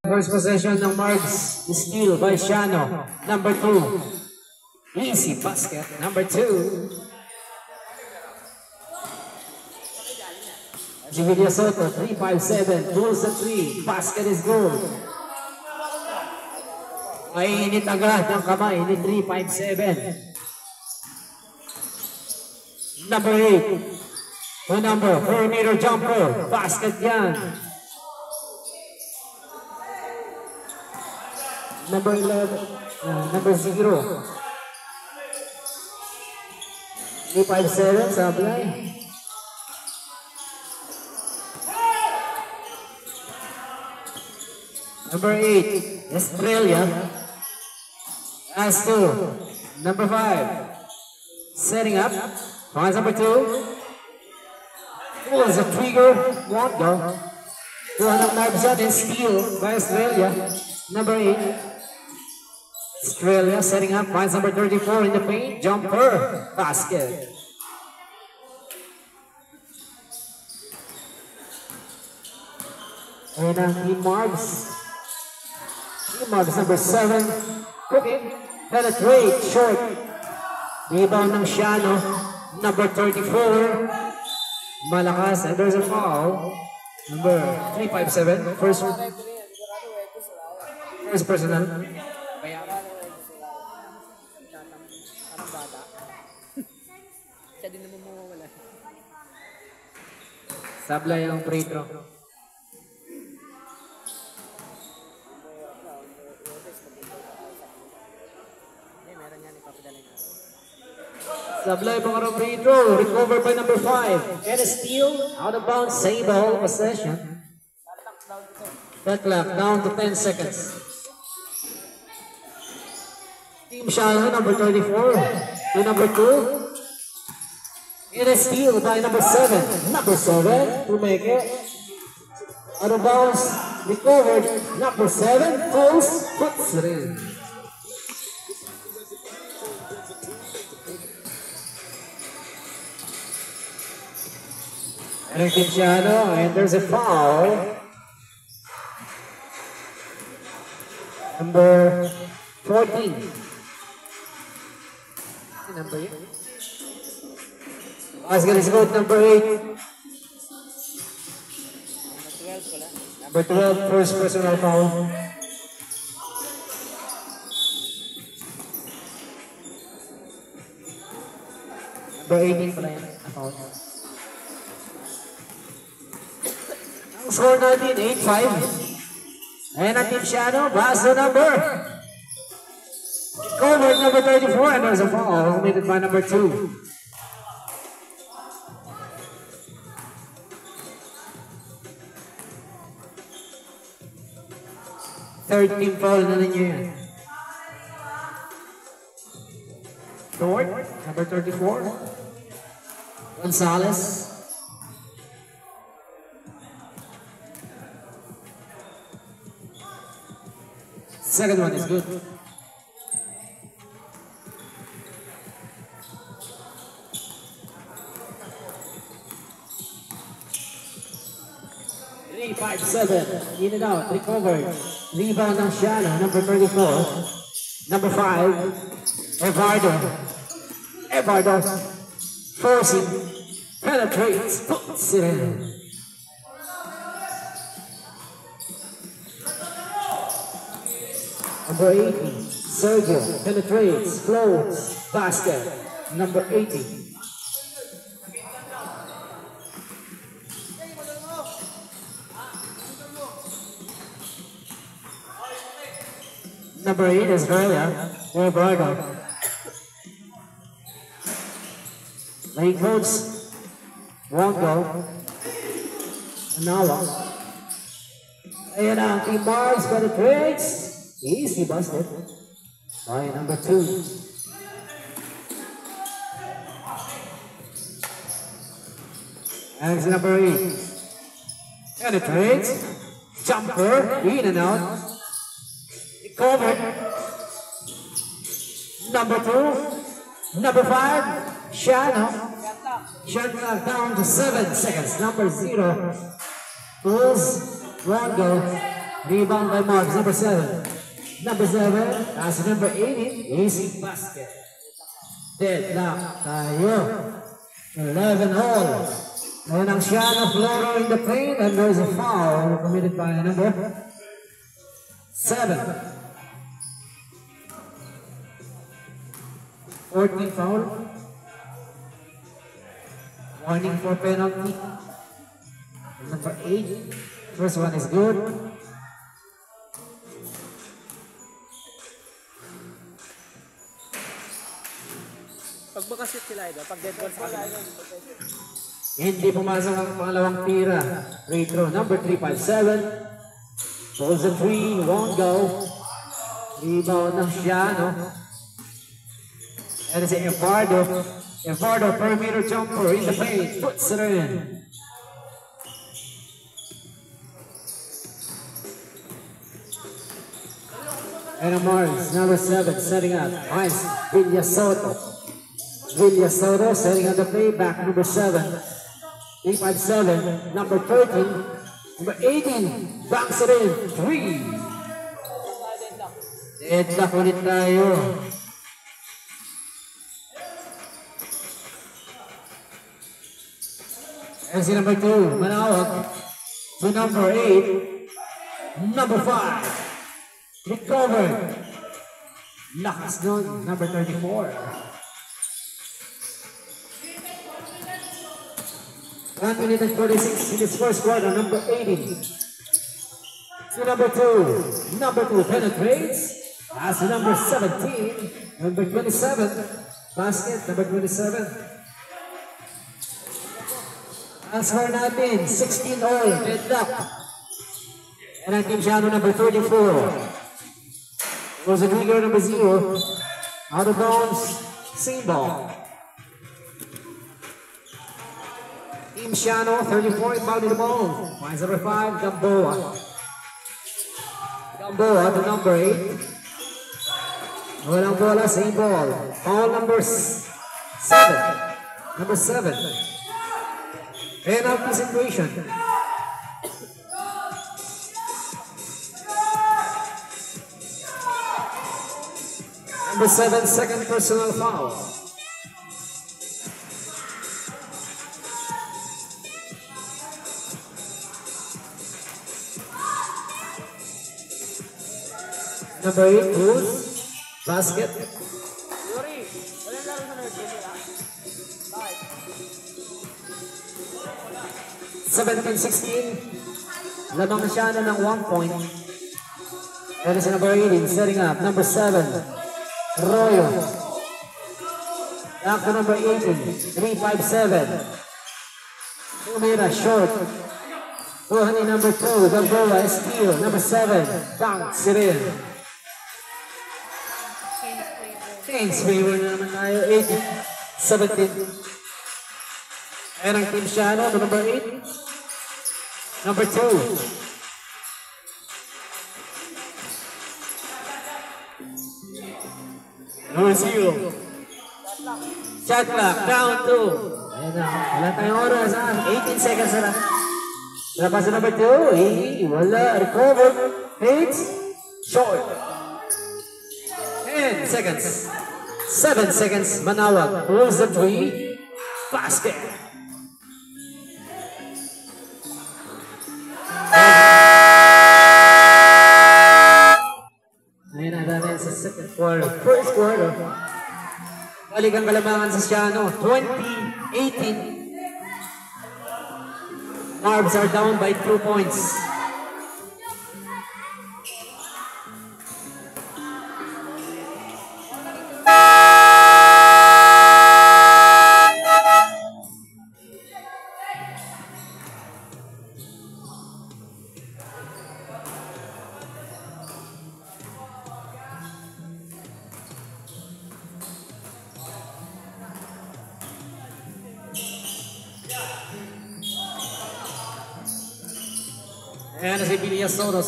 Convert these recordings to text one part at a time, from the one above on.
First possession ng Margs. Steal by Shano. Number 2. Easy basket. Number 2. Givilia Soto, 3-5-7. Pulls the 3. Basket is good. Ay init agad ng kamay ni 3-5-7. Number 8. Number 4-meter jumper. Basket yan. Number 11. Number 0. 3-5-7. Sablay. Number 8. Estrella. As 2. Number 5. Setting up. Finds number 2. Pulls the trigger. Won't go. One of Margson and steal by Estrella. Number 8. Estrella setting up. Finds number 34 in the paint. Jumper. Basket. And Team Margs. Team Margs number 7. Cooking. Penetrate. Short. Rebound ng Shano. Number 34. Malakas. And there's a foul. Number 3-5-7. First personal. Siya din naman mawawala. Sablay ang free throw. Sablay pang free throw. Recovered by number 5. And a steal. Out of bounds. Save ball possession. That clock down to 10 seconds. Team Shano, number 34. To number 2. And a steal by number 7. Number 7 to make it. Out of bounds. Recovered. Number 7. Pulls. Puts it in. And Team Shano, and there's a foul. Number 14. Number 8. Basket is good, number 8. Number 12, first personal foul. Number 18 pala yan. Foul. Ang score natin, 8-5. And ang Team Shano, pass the number. Covered number 34, and there's a foul committed by number 2. Third team foul na ninyo yan. Short, number 34. Gonzalez. Second one is good. Three, 5-7. In and out. Recovered. Rebound ng Shano. Number 34. Number 5. Evardo. Forcing. Penetrates. Puts it in. Number 80, Sergio, penetrates, floats, basket. Number 80. Number 8 is Australia, Evardo. Lane codes, won't go. Nawa. Ayan ang Team Margs, penetrates. Easy basket by number 2. And number 8. Penetrates. Jumper. In and out. Covered. Number 2. Number 5. Shano. Shot clock down to 7 seconds. Number 0. Pulls. Won't go. Rebound by Marks, number 7. Number 7, as number 18, easy basket. Deadlock tayo. 11 all. And ang Shiano Floro in the paint, and there's a foul committed by number 7. 14 foul. Warning for penalty. Number 8. First one is good. Pag makasit sila ito, pag dead ball sa kanila. Hindi pumasok ang pangalawang tira. Free throw number 357. Pulls the 3, won't go. Rebound ng Shiano. And it's Evardo. Evardo, perimeter jumper in the paint. Puts it in. And Mars, number 7, setting up. Finds Villasoto. Villasoto setting up the play back, number 7. 357, number 13. Number 18, banks it in. 3. Deadlock ulit tayo. And si number 2, manawag. To number 8, number 5. Recovered. Lakas nun, number 34. 1 minute and 46 in this first quarter, number 18. To number 2. Number 2 penetrates. As number 17. Number 27. Basket, number 27. Transfer natin, 16 all, deadlock. And ang Team Shiano number 34. Was a trigger number 0. Out of bounds, same ball. Team Shiano, 34, inbound in the ball. Finds number 5, Gamboa. Gamboa to number 8. Walang bola, same ball. Foul number 7. Number 7. Penalty situation. Number 7, second personal foul. Number 8, Cruz. Basket. 17-16. Lamang na siya ng 1 point. That is number 18, setting up. Number 7, Royo. Back to number 18, 357. Tumira, short. Rohani, number 2, Gamboa, steal. Number 7, dunks it in. Change favor na naman tayo, 18-17. And ang Team Shiano to number 8. Number 2. Number 0. Shot clock, down 2. Ayan na, wala tayong oras ha. 18 seconds na lang. Lapas sa number 2. Wala, recover. Hits. Short. 10 seconds. 7 seconds, Manawag. Pulls the 3. Basket. Ngayon na natin sa second quarter. First quarter. Balik ang kalamangan sa Shiano. 20-18. Marbs are down by 2 points. And si Villasoto,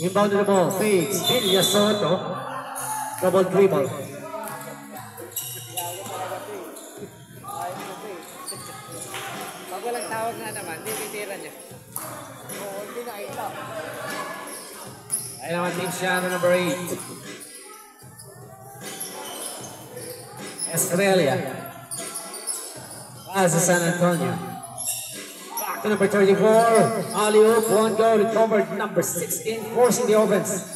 inbound the ball, fakes, Villasoto, double dribble. Pag walang tawag na naman, hindi titira niya. Oo, hindi nakita. Ay naman Team Shano number 8. Estrella. Asa San Antonio. Back to number 34. Alley-oop, one goal recovered. Number 16, forcing the offense.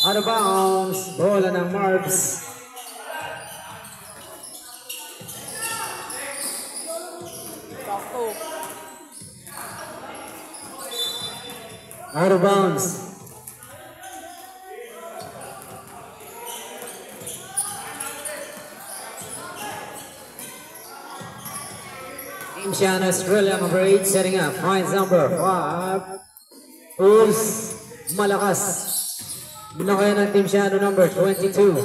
Out of bounds. Bola ng Marbs. Out of bounds. Team Shano Estrella number 8 setting up. Finds number 5. Pulls malakas. Binakaya ng Team Shano number 22.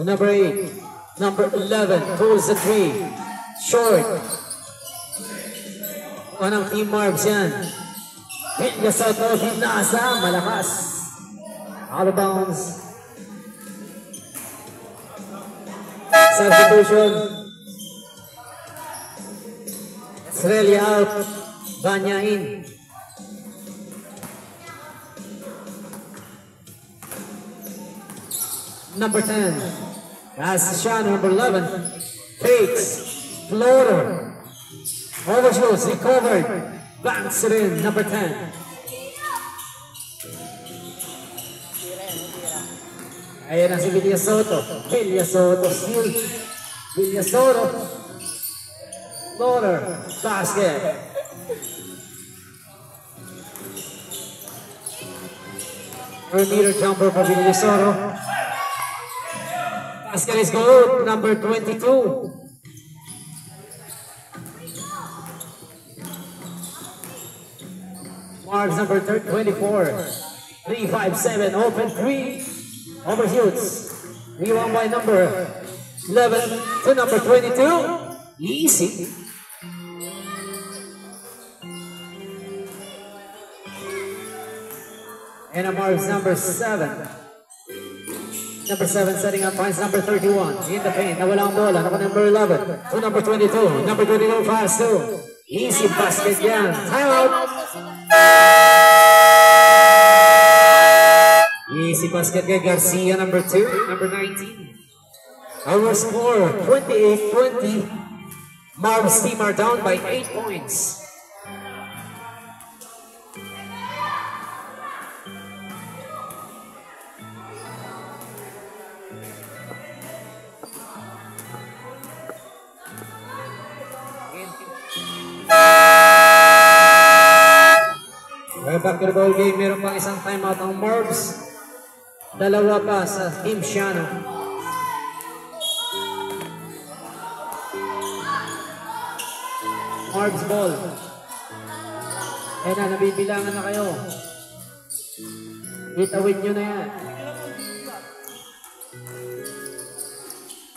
Number 8. Number 11. Pulls the 3. Short. Anong Team Marbs yan? Hit sa to, binasa, malakas. Out of bounds. Substitution. Estrella out. Banya in. Number 10. That's Shano number 11. Fakes. Floater. Overshoots. Recovered. Banks it in, number 10. Ayan na si Villasoto. Villasoto steal. Villasoto. Floater. Basket. Per-meter jumper for Villasoto. Basket is good, number 22. Marks number 24. 3-5-7. Open 3. Overshoots. Rebound by number 11 to number 22. Easy. And a Marks number 7. Number 7 setting up finds number 31. In the paint. Nawala ang bola. Number 11 to number 22. Number 22 fast 2. Easy basket yan. Timeout. Easy basket kay Garcia, number 2, number 19. Our score, 28-20. Marbs team are down by 8 points. Back to the ball game, meron pang isang timeout ang Marbs. Dalawa pa sa Team Shano. Marbs ball. Kaya na, nabibilangan na kayo. Itawid nyo na yan.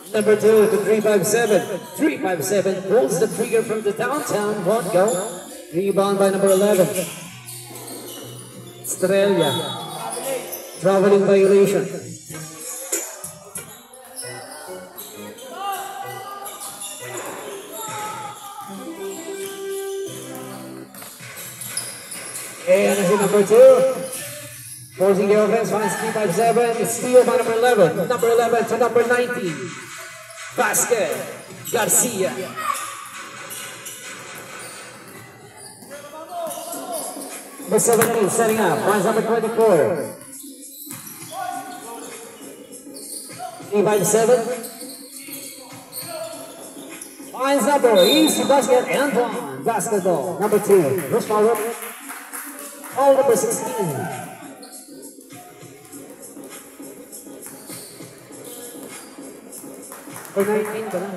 Number 2 to 3-5-7. 3-5-7 pulls the trigger from the downtown. Won't go. Rebound by number 11. Estrella. Traveling violation. And as in number 2, forcing the offense, finds 3-5-7. It's steal by number 11. Number 11 to number 19. Basket. Garcia. Number 17 setting up. Finds number 24. 3-5-7. Finds number easy basket. Antoine. Basketball. Number 2. Bruce Power. All number 16. Number 19 ba na?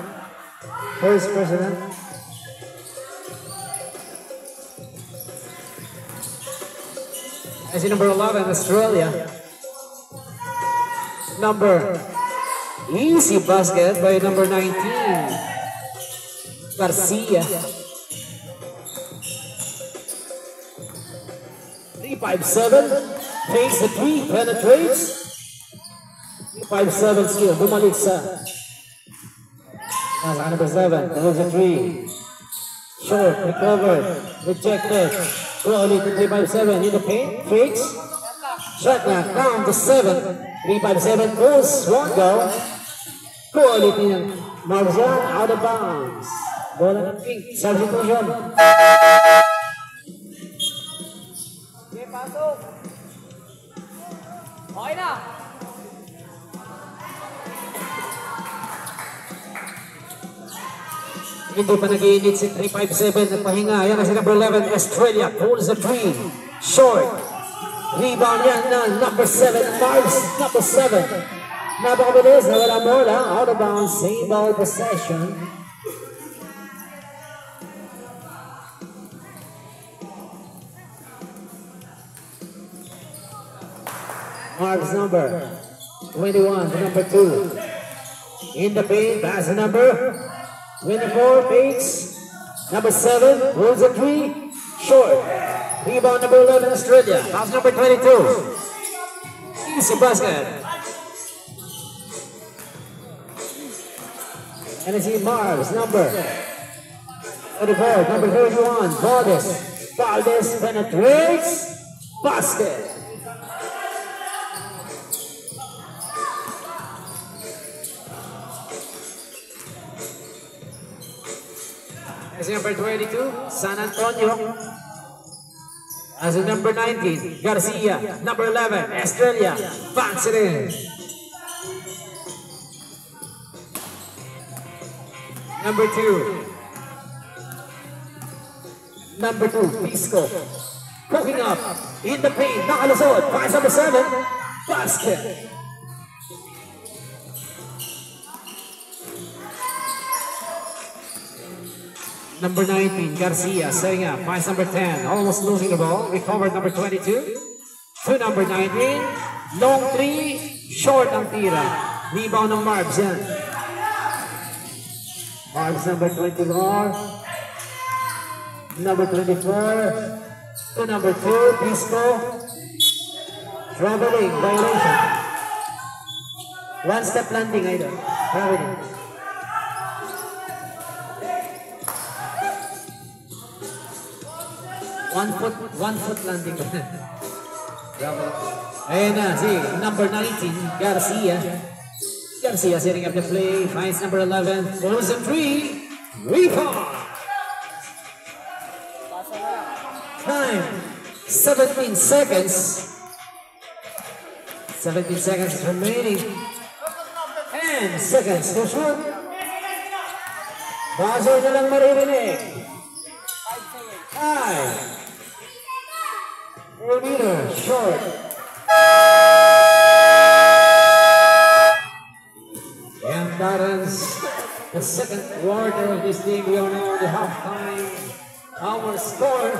First president. I see number 11, Australia. Number easy basket by number 19, Garcia. 3-5-7, takes the 3, penetrates. 3-5-7 skill, bumalik sa number 7, there's a 3. Short, recovered, rejected. Slowly to 3-5-7 in the paint, fakes. Shot clock down to 7. 357 pulls. One go. Quality ng Marzan out of bounds. Bola ng pink. Substitution. Okay, pasok. Okay na. Hindi pa nag-iinit si 357 na pahinga. Yan na si number 11, Australia. Pulls the 3. Short. Rebound yan na number 7, Mars. Number 7. Napakabilis na wala bola. Out of bounds. Same ball possession. Mars number 21 to number 2. In the paint, pass the number 24, Pates. Number 7, rolls a 3, short. Rebound number 11, Australia. Pass number 22. Easy basket. And I see Mars, number 34, number 31, Valdez. Valdez penetrates, basket. As number 22, San Antonio. As number 19, Garcia. Number 11, Australia. Banks it in. Number 2. Number 2, Pisco. Cooking up in the paint. Nakalusot. Pass number 7. Basket. Number 19, Garcia, setting up. Pass number 10, almost losing the ball. Recovered number 22. To number 19, long 3, short ang tira. Rebound ng Marbs yan. Marbs number 24. Number 24. To number 2, Pisco. Traveling, violation. One step landing, idol. Traveling. One foot landing. Bravo. Ayan na, si number 19, Garcia. Garcia setting up the play, finds number 11, throws a 3, rebound. Time, 17 seconds. 17 seconds remaining. And seconds to shoot. Buzzer na lang maririnig. 5. Meter, short. And that ends the second quarter of this game. We are now on the halftime. Our score,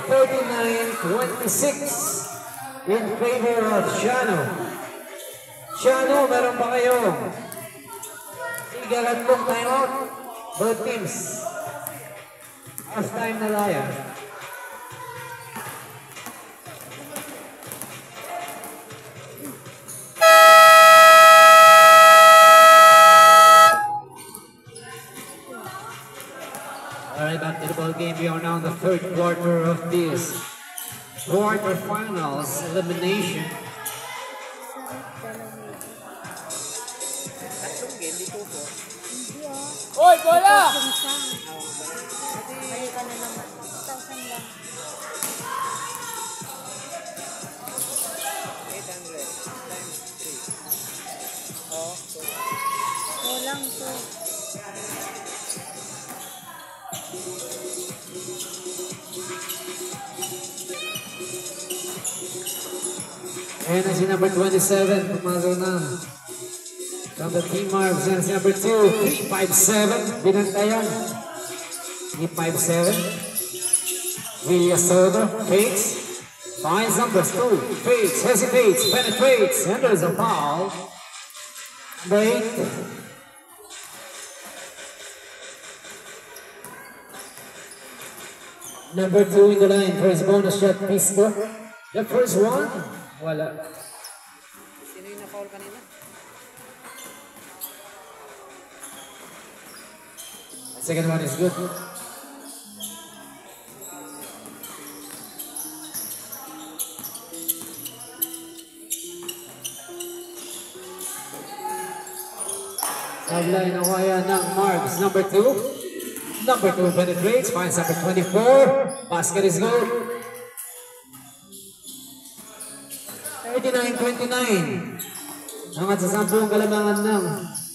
39-26 in favor of Shano. Shano, meron pa kayo? Igalan mong timeout. Both teams. Halftime na laya. Alright, back to the ball game. We are now in the third quarter of this quarterfinals elimination. Oy, bola! Balikan na naman. 1,000 lang. 800 times 3. Oh, so. Walang to. And as number 27, pumasok na. From the team Marbs, and si number 2, 357, binantayan. 357. Villa Soto, fakes, finds numbers 2, fakes, hesitates, penetrates, and there's a foul. Break. Number 2 in the line for his bonus shot, Pisco. The first one, wala. Sino yung na-foul kanina? The second one is good. Sablay na kaya ng Marks. Number 2. Number 2 penetrates. Finds number 24. Basket is good. 39-29. Angat sa 10 kalamangan ng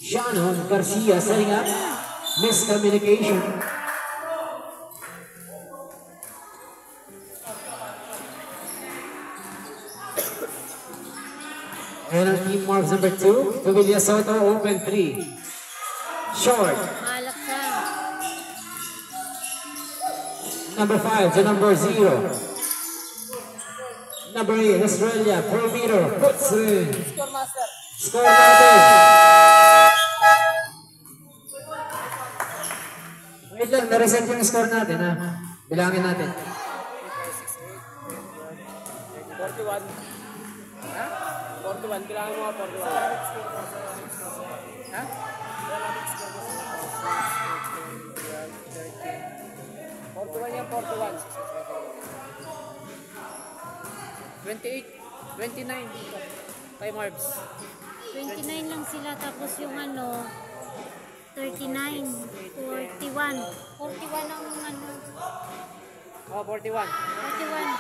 Shannon Garcia setting up. Miscommunication. And our team marks number 2. Tuvilla Soto, open 3. Short. Malak siya. Number 5 to number 0. Number 8, Australia, per meter, puts in. Score master. Score natin. Wait lang, na-reset yung score natin ha. Bilangin natin. 41. Ha? 41. Kailangan mo 41. Ha? 41 yan, 41. 28, 29 kay Marbs. 29 lang sila, tapos yung ano, 39, 41. 41 ang ano, Oh, 41. 41.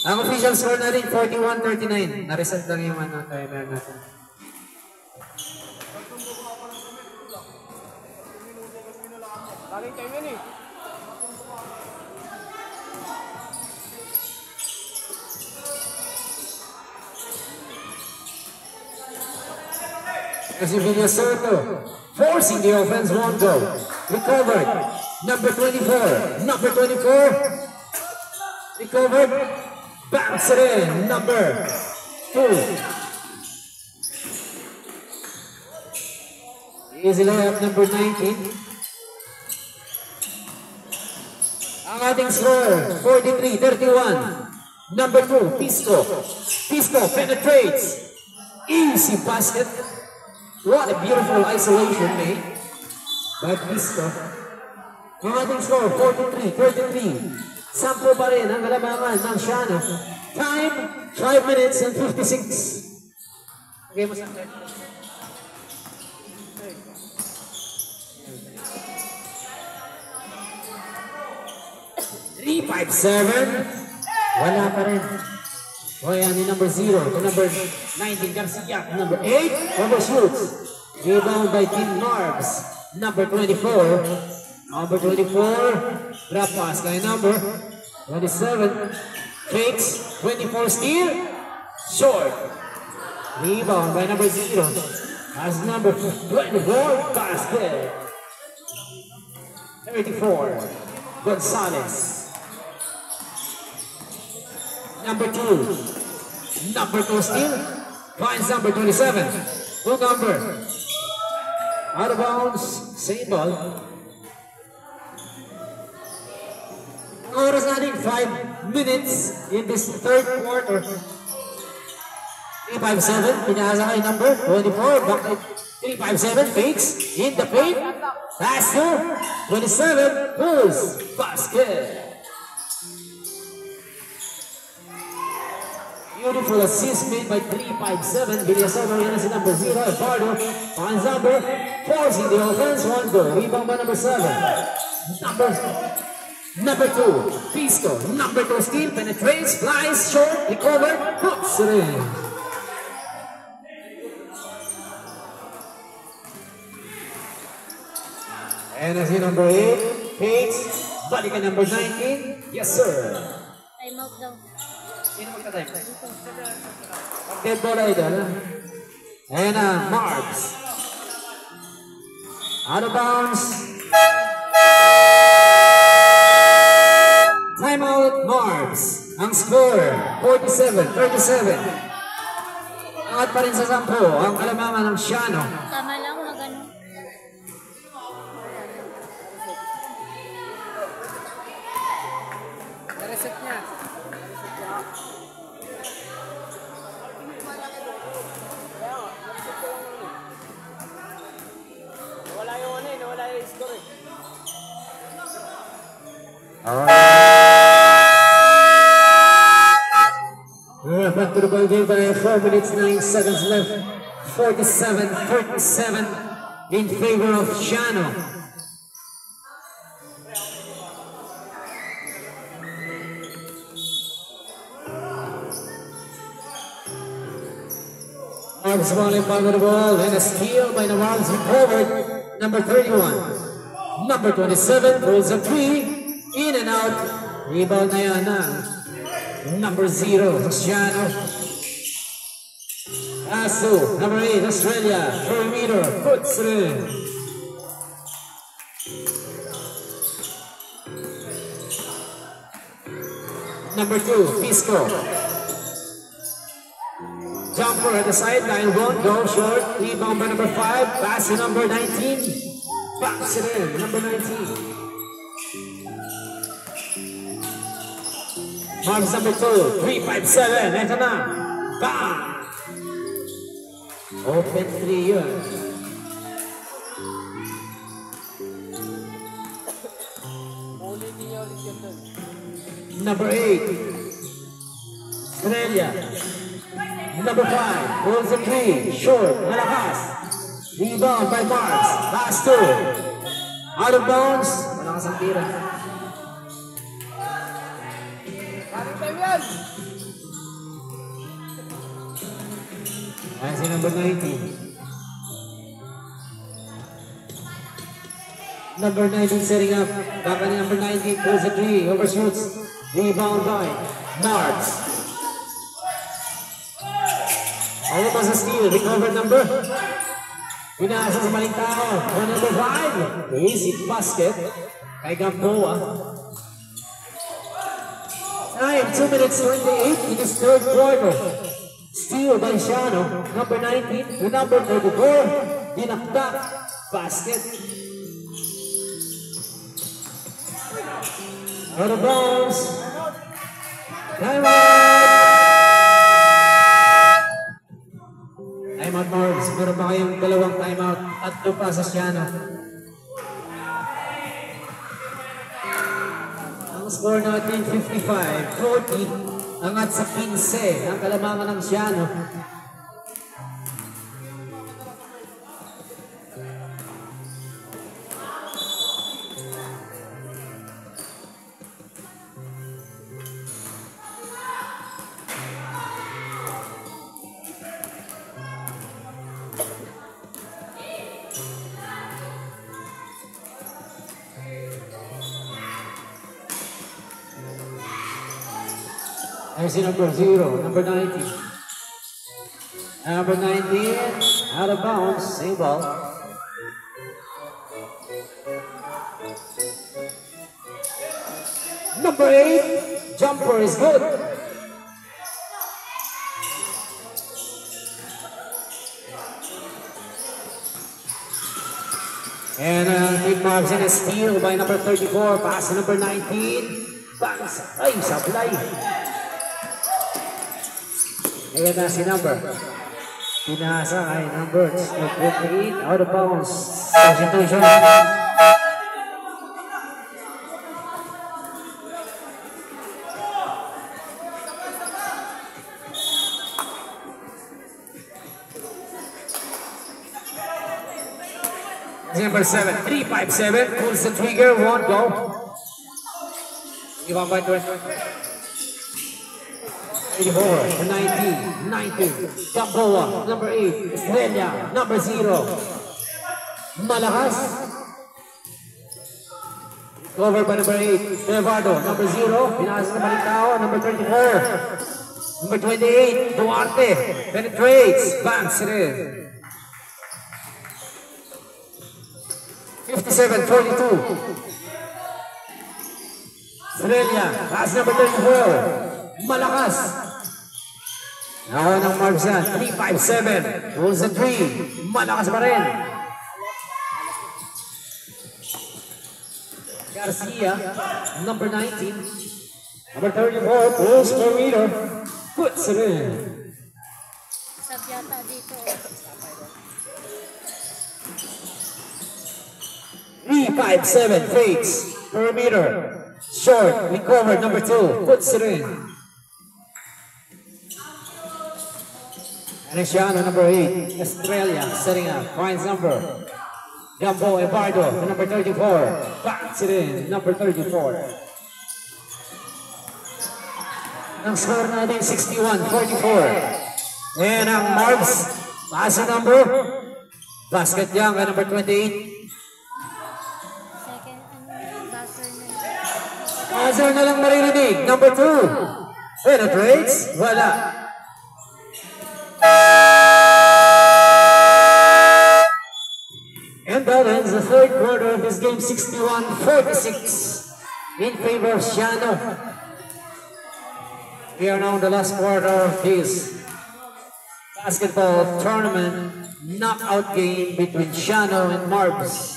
Ang official score natin, 41-39. Na-reset lang yung ano, timer natin. Bagay tayo yun eh. Tuvilla Soto, forcing the offense, won't go. Recovered. Number 24. Number 24. Recovered. Bounce it in. Number 2. Easy layup, number 19. Ang ating score, 43-31. Number 2, Pisco. Pisco penetrates. Easy basket. What a beautiful isolation made by Pisco. Ang ating score, 43-33. 10 pa rin ang kalamangan ng Shano. Time, 5 minutes and 56. Okay, mas 3-5-7. Wala pa rin. O yan, ni number 0 to number 19, Garcia. Number 8, overshoots. Rebound by Team Marbs. Number 24. Number 24. Drop pass kay number 27. Fakes. 24 steal. Short. Rebound by number 0. As number 24. Basket. 34. Gonzalez. Number 2. Number 2 steal. Finds number 27. Full number. Out of bounds. Same ball. Ang oras natin, 5 minutes in this third quarter. 3-5-7. Pinasa kay number 24. Back 3-5-7. Fakes. In the paint. Pass to 27. Pulls. Basket. Beautiful assist made by 3-5-7. Villasono, yan si number 0. Eduardo finds number, forcing the offense. 1 goal. Rebound by number 7. Number 2. Pisco. Number 2 steal. Penetrates. Flies. Short. Recovered. Puts it in. And as number 8. Fakes. Balik ka number 19. Yes, sir. Time out daw. Sino magta-time? Dead ball idol. Ayan na, Marbs. Out of bounds. Timeout, Marbs. Ang score, 47-37. Angat pa rin sa 10 ang kalamangan ng Shano. Tama lang, magano. Na-reset niya. Nawala yung ano eh, nawala yung score eh. We're back to the ball game by 4 minutes, 9 seconds left. 47-37. in favor of Shano. Marbs volley by the ball and a steal by the Marbs recovered. Number 31. Number 27 throws a three. In and out. Rebound na yan ng number 0, Shano. Asu, number 8, Australia. Perimeter, puts it in. Number 2, Pisco. Jumper at the sideline, won't go short. Rebound by number 5. Pass to number 19. Backs it in, number 19. Marbs number 2, 3-5-7. Ito na. Bang! Open 3 yun. Number 8. Australia. Number 5, pulls a 3, short, malakas. Rebound by Marbs, pass 2. Out of bounds, malakas ang tira. Ayan si number 19. Number 19 setting up, back on number 19, pulls a 3, overshoots. Rebound by Marbs. All of us a steal, recovered number. Pinasa sa maling tao. Number 5. Easy basket. Kay Gamboa. Time, 2 minutes 28 in this third quarter. Steal by Shano. Number 19 to number 34. Dinakdak. Basket. Out of bounds. Time out. Timeout Marbs, meron ba kayong dalawang timeout at pa sa Shano? Ang score natin 55-40, angat sa 15 ang kalamangan ng Shano. There's number 0, number 19. Number 19, out of bounds, same ball. Number 8, jumper is good. And big Marbs in a steal by number 34, pass to number 19. Bangs, ay, sablay. Ayan na si number. Pinasa kay number 28 out of bounds. Substitution. Number 7, 3-5-7, pulls the trigger, won't go. Give up by 20. 84, 19, 19, Gamboa, number 8, Estrella, number 0, Malakas. Cover by number 8, Eduardo, number 0, pinasa sa Balintao, number 24, number 28, Duarte, penetrates, banks it in. 57-42, Estrella, pass number 34, Malakas. Nakuha ng Marbs yan. 3-5-7. Rules and 3. Malakas pa rin. Garcia, number 19. Number 34, pulls per meter. Puts it in. Sabyata dito. 3-5-7. Fakes. Per meter. Short. Recovered. Number 2. Puts it in. Shano, number 8, Australia, setting up, finds number Gambo Ebardo, number 34. Backs it in, number 34. Ang score natin, 61-44. And ang Marbs, pass number. Basket Young, number 28. Second, buzzer na. Buzzer na lang maririnig, number 2. Penetrates, wala. And that ends the third quarter of this game, 61-46 in favor of Shiano. We are now in the last quarter of this basketball tournament knockout game between Shiano and Marbs.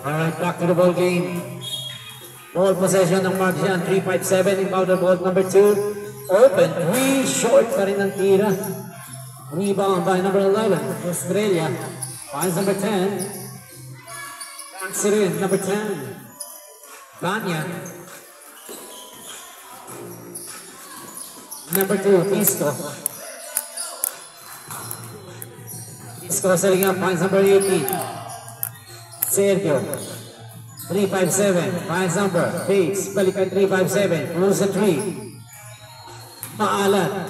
Alright, back to the ball game. Ball possession ng Marbs yan. 3-5-7, inbound ball number 2. Open, 3, short pa rin ang tira. Rebound by number 11, Australia. Finds number 10. Backs it in, number 10. Banya. Number 2, Pisco. Pisco sa liga, finds number 18. Sergio, 3-5-7, finds number, Bates, balikan 3-5-7, close the 3. Maalat,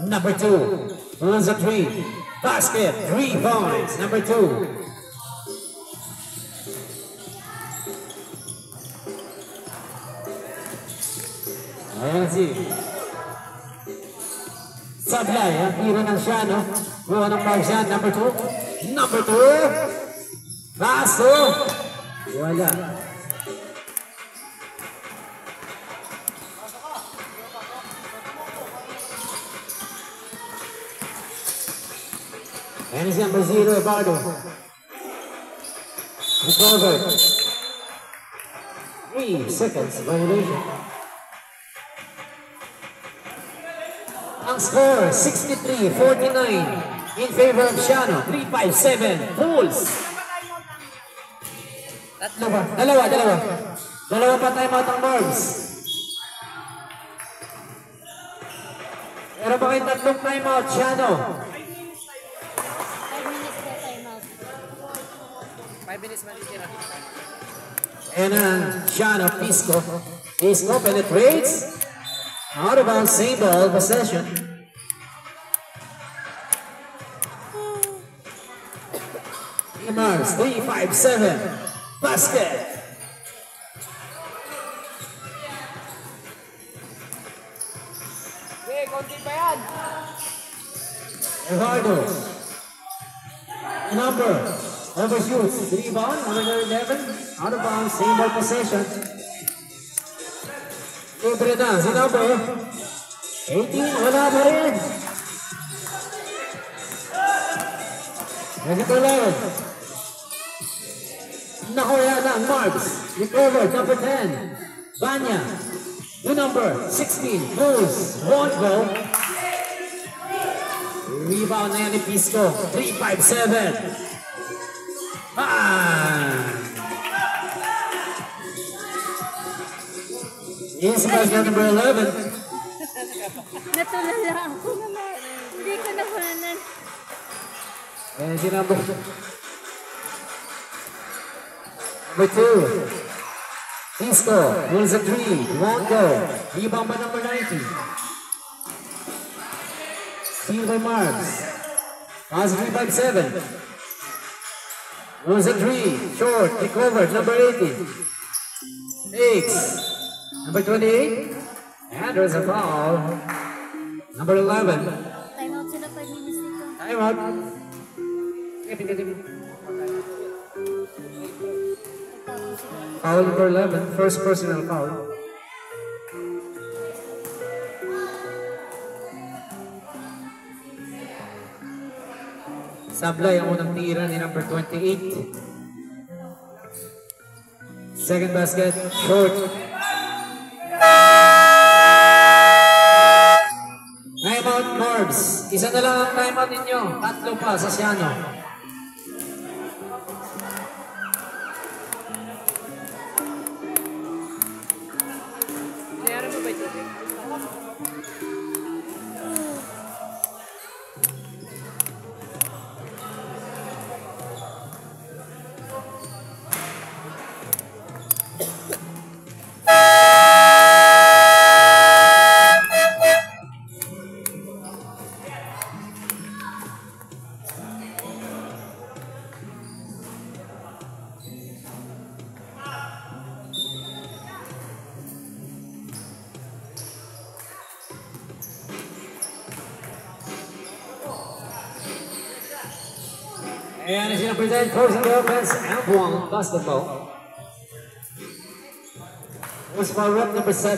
number 2, close the 3. Basket, 3 points, number 2. Ayan si Sablay, ang tira ng Shiano. Buha ng Marcian, number 2. Number 2. Baso! Wala. And it's number 0, Ebardo. Recovered. 3 seconds violation. Ang score, 63-49 in favor of Shiano. 3-5-7, Bulls. Dalawa pa timeout ang Marbs. Meron pa kayong tatlong timeout, Shiano. 5 minutes na timeout. 5 minutes matitira. And Shiano, Pisco. Pisco penetrates. Out of bounds, same ball, possession. Marbs, 3-5-7. Basket! Okay, konti pa yan. Ebardo. Number. Overshoots. Rebound. Number 11. Out of bounds. Same ball possession. Libre na. Si number 18. Wala pa rin. Negative 11. Nakuha na ang Marbs. Recovered, number 10. Banya. The number 16. Cruz. Won't go. Rebound na yan ni Pisco. 3-5-7. Easy basket number 11. Natulala ako naman. Hindi ko nakuhanan. And si number 2. Pisco. Rules a 3. Won't go. Rebound by number 90. Steal by Marbs. Pass 3-5-7. Rules a 3. Short. Recovered. Number 18. Takes. Number 28. And there's a foul. Number 11. Timeout sila 5 minutes dito. Timeout. Foul number 11. First personal foul. Sablay ang unang tira ni number 28. Second basket, short. Isa na lang ang timeout ninyo. Tatlo pa sa Siano. Nangyari mo ba ito? And it's going to present Coach and Offense and basketball. Was for rep number 7.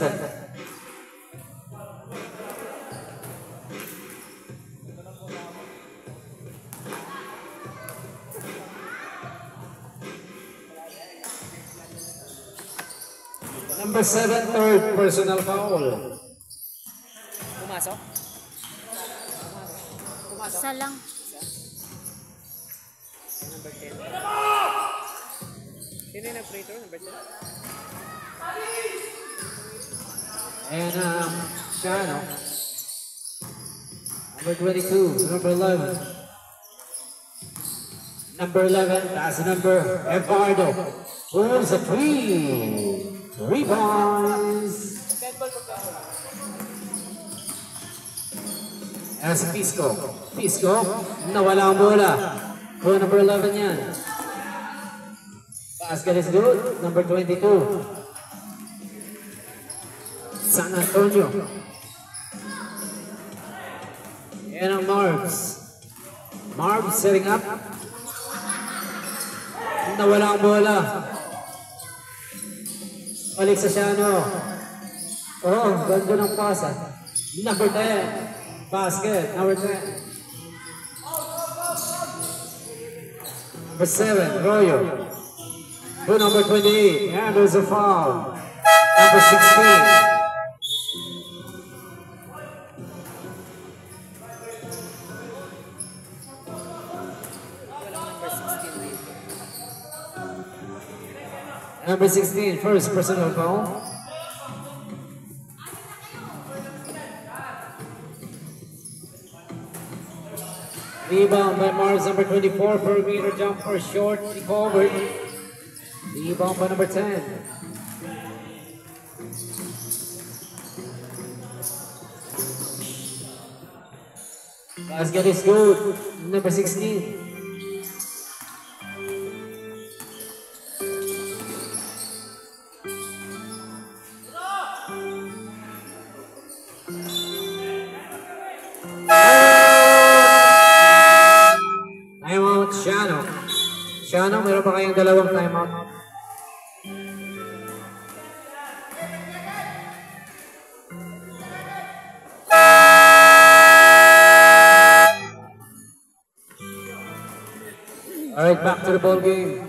Number 7, third personal foul. Pumasok? Isa lang. Number 10. Sino yung nag-free throw? Number 10? And Shano. Number 22, number 11. Number 11, that's number Eduardo. Pulls a 3. Rebounds. As Pisco. Pisco, nawala ang bola. Oh, number 11 yan. Basket is good. Number 22. San Antonio. Yan ang Marbs. Marbs setting up. Nawala ang bola. Balik sa Siano. Oh, ganda ng pasa. Number 10. Basket. Number 10. Number 7, Royo. To number 28, and there's a foul. Number 16. Number 16, first personal foul. Rebound by Mars, number 24, perimeter jumper, short, recovered. Rebound by number 10. Basket is good, number 16. Timeout, Shano. Shano, meron pa kayong dalawang timeout. Alright, back to the ball game.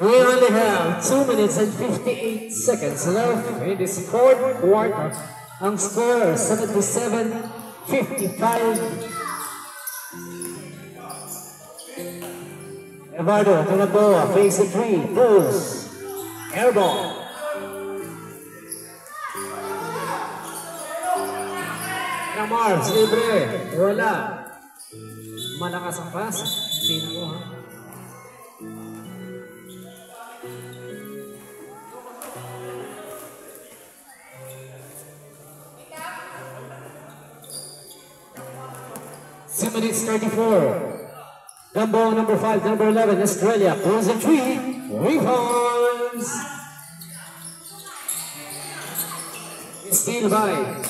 We only have 2 minutes and 58 seconds left in this fourth quarter. Ang score, 77-55. Eduardo, to the ball, face the 3, pulls, airball. Mars, libre, wala. Malakas ang pass. Tingnan mo, ha? Minutes 34. Dumbo number 5, number 11, Australia. Pulls a 3. Rebounds. Steal by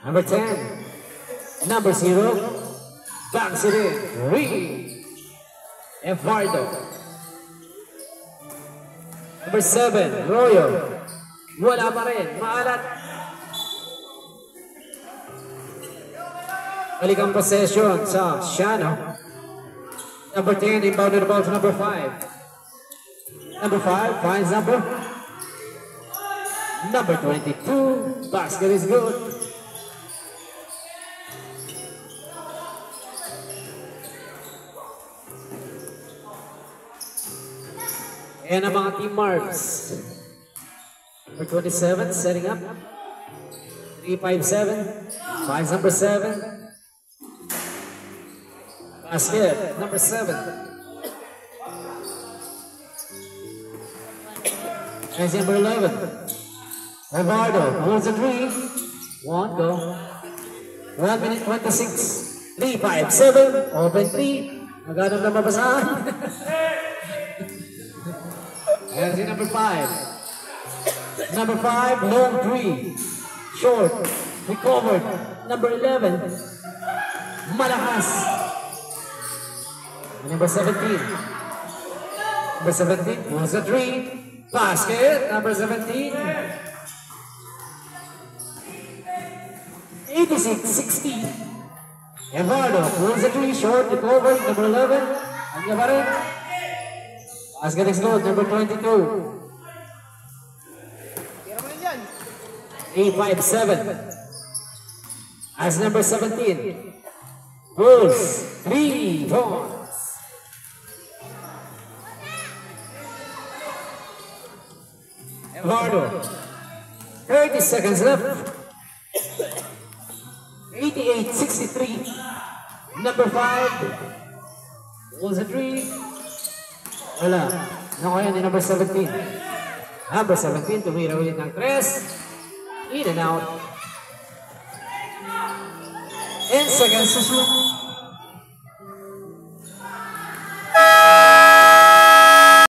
number 10. Number 0. Backs it in. Eduardo. Number 7, Royo. Wala pa rin. Maalat. Balik ang possession sa Shano. Number 10, inbounded the ball to number 5. Number 5 finds number 22. Basket is good. And ang mga team marks. Number 27, setting up. 357. Finds number 7. Basket, number 7. And number 11. Eduardo, holds a 3. 1, go. 1 minute 26. 357. Open 3. Magano na mabasahan? And number 5. Number 5, long 3. Short. Recovered. Number 11. Malakas. And number 17. Number 17, pulls a 3. Basket. Number 17. 86-60. Eduardo pulls a 3. Short. Recovered. Number 11. Anya pa rin. Basket is good. Number 22. Tira mo rin yan. 857. As number 17. Pulls 3 points. Eduardo. 30 seconds left. 88-63. Number 5. Pulls a 3. Wala. Naku yan, number 17. Number 17, tumira ulit ng 3. In and out. And seconds to shoot.